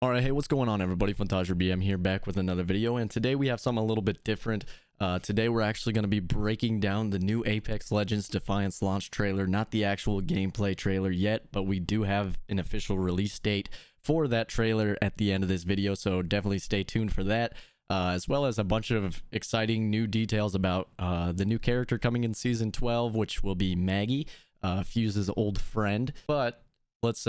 Alright, hey, what's going on everybody? FuntageryBM here, back with another video, and today we have something a little bit different. Today we're actually going to be breaking down the new Apex Legends Defiance launch trailer, not the actual gameplay trailer yet, but we do have an official release date for that trailer at the end of this video, so definitely stay tuned for that, as well as a bunch of exciting new details about the new character coming in Season 12, which will be Maggie, Fuse's old friend. But let's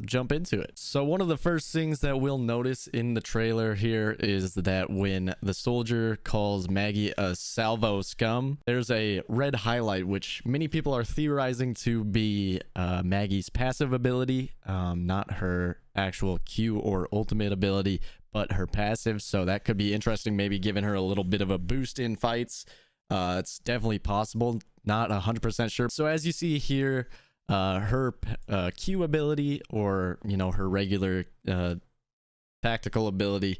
jump into it. So one of the first things that we'll notice in the trailer here is that when the soldier calls Maggie a salvo scum, there's a red highlight, which many people are theorizing to be Maggie's passive ability, not her actual Q or ultimate ability, but her passive. So that could be interesting, maybe giving her a little bit of a boost in fights. It's definitely possible, not 100% sure. So as you see here, her Q ability, or her regular tactical ability,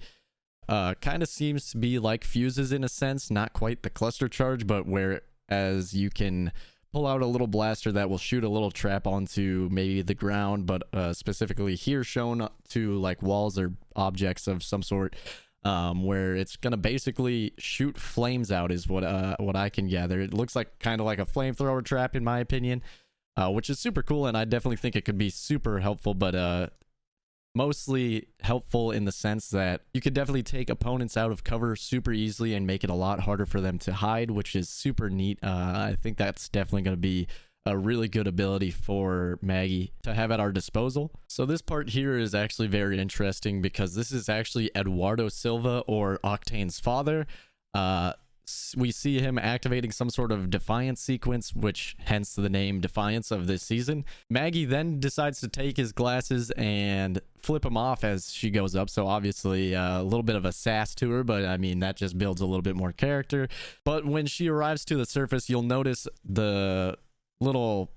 kind of seems to be like Fuse's in a sense, not quite the cluster charge, but whereas you can pull out a little blaster that will shoot a little trap onto maybe the ground, but specifically here shown to like walls or objects of some sort, where it's gonna basically shoot flames out is what I can gather. It looks like kind of like a flamethrower trap in my opinion. Which is super cool, and I definitely think it could be super helpful, but mostly helpful in the sense that you could definitely take opponents out of cover super easily and make it a lot harder for them to hide, which is super neat. I think that's definitely going to be a really good ability for Maggie to have at our disposal. So this part here is actually very interesting because this is actually Eduardo Silva, or Octane's father. We see him activating some sort of Defiance sequence, which hence the name Defiance of this season. Maggie then decides to take his glasses and flip him off as she goes up, so obviously a little bit of a sass to her, but I mean that just builds a little bit more character. But when she arrives to the surface, you'll notice the little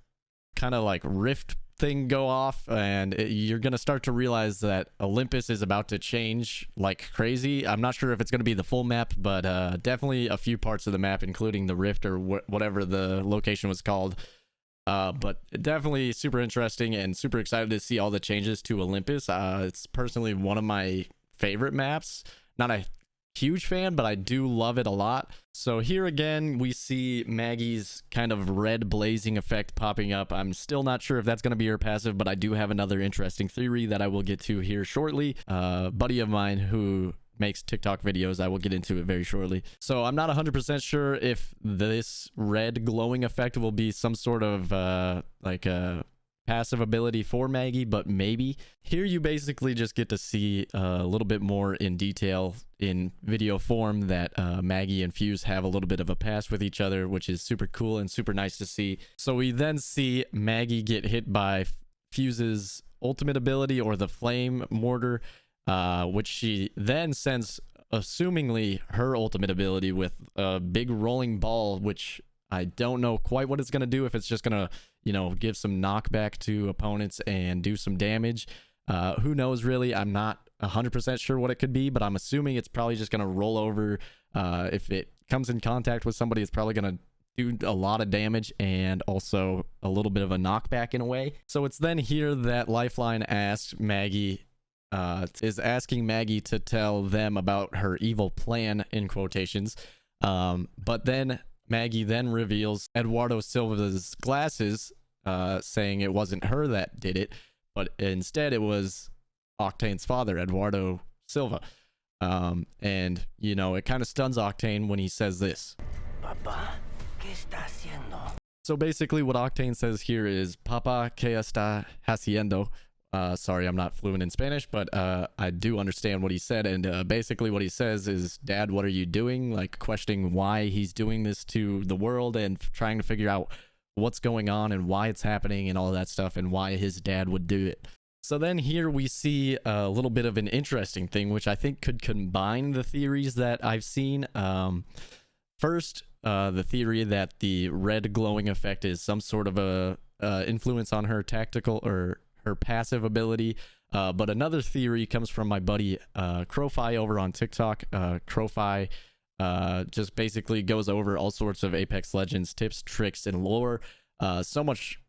kind of like rift thing go off, and you're gonna start to realize that Olympus is about to change like crazy. I'm not sure if it's gonna be the full map, but definitely a few parts of the map, including the rift or whatever the location was called. But definitely super interesting and super excited to see all the changes to Olympus. It's personally one of my favorite maps. Not a huge fan, but I do love it a lot. So here again we see Maggie's kind of red blazing effect popping up. I'm still not sure if that's going to be her passive, but I do have another interesting theory that I will get to here shortly. Buddy of mine who makes TikTok videos, I will get into it very shortly. So I'm not 100% sure if this red glowing effect will be some sort of like a passive ability for Maggie, but maybe. Here you basically just get to see a little bit more in detail in video form that Maggie and Fuse have a little bit of a past with each other, which is super cool and super nice to see. So we then see Maggie get hit by Fuse's ultimate ability, or the flame mortar, which she then sends assumingly her ultimate ability with a big rolling ball, which I don't know quite what it's going to do, if it's just going to give some knockback to opponents and do some damage. Who knows really? I'm not 100% sure what it could be, but I'm assuming it's probably just going to roll over. If it comes in contact with somebody, it's probably going to do a lot of damage and also a little bit of a knockback in a way. So it's then here that Lifeline asks Maggie, is asking Maggie to tell them about her evil plan, in quotations. But then Maggie then reveals Eduardo Silva's glasses, saying it wasn't her that did it, but instead it was Octane's father, Eduardo Silva. And, it kind of stuns Octane when he says this. Papa, ¿qué está haciendo? So basically what Octane says here is, Papa, ¿qué está haciendo? Sorry, I'm not fluent in Spanish, but I do understand what he said. And basically what he says is, Dad, what are you doing? Like questioning why he's doing this to the world and trying to figure out what's going on and why it's happening and all that stuff and why his dad would do it. So then here we see a little bit of an interesting thing, which I think could combine the theories that I've seen. First, the theory that the red glowing effect is some sort of a influence on her tactical or her passive ability. But another theory comes from my buddy Crowfi over on TikTok. Crowfi just basically goes over all sorts of Apex Legends tips, tricks, and lore. So much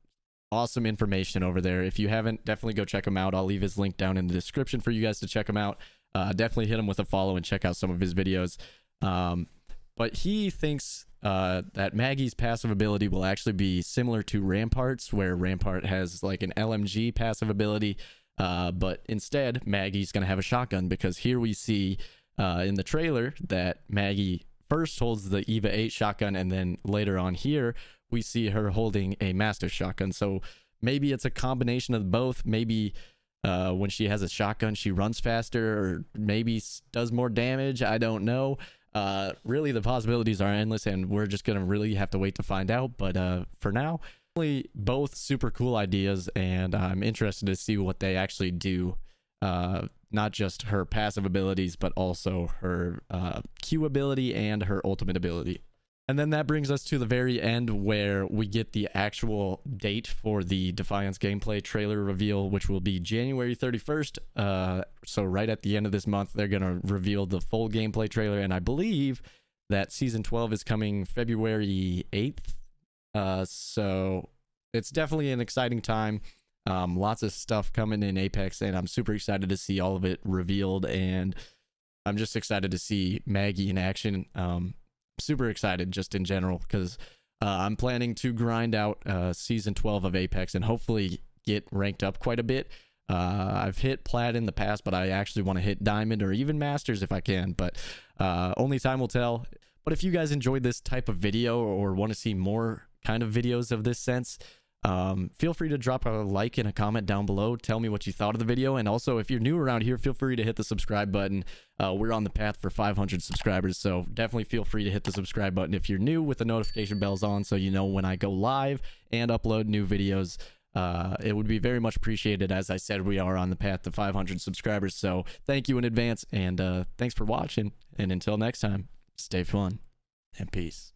awesome information over there. If you haven't, definitely go check him out. I'll leave his link down in the description for you guys to check him out. Definitely hit him with a follow and check out some of his videos. But he thinks that Maggie's passive ability will actually be similar to Rampart's, where Rampart has like an LMG passive ability, but instead Maggie's going to have a shotgun, because here we see in the trailer that Maggie first holds the EVA 8 shotgun, and then later on here we see her holding a master shotgun. So maybe it's a combination of both. Maybe when she has a shotgun she runs faster, or maybe does more damage. I don't know. Really, the possibilities are endless, and we're just gonna really have to wait to find out. But for now, really both super cool ideas, and I'm interested to see what they actually do. Not just her passive abilities, but also her Q ability and her ultimate ability. And then that brings us to the very end, where we get the actual date for the Defiance gameplay trailer reveal, which will be January 31st. So right at the end of this month, they're going to reveal the full gameplay trailer. And I believe that Season 12 is coming February 8th. So it's definitely an exciting time. Lots of stuff coming in Apex, and I'm super excited to see all of it revealed. And I'm just excited to see Maggie in action. Super excited just in general, because I'm planning to grind out Season 12 of Apex and hopefully get ranked up quite a bit. I've hit Plat in the past, but I actually want to hit Diamond or even Masters if I can, but only time will tell. But if you guys enjoyed this type of video or want to see more kind of videos of this sense, feel free to drop a like and a comment down below. Tell me what you thought of the video. And also, if you're new around here, feel free to hit the subscribe button. We're on the path for 500 subscribers, so definitely feel free to hit the subscribe button if you're new, with the notification bells on, so you know when I go live and upload new videos. It would be very much appreciated. As I said, we are on the path to 500 subscribers, so thank you in advance, and thanks for watching. And until next time, stay fun and peace.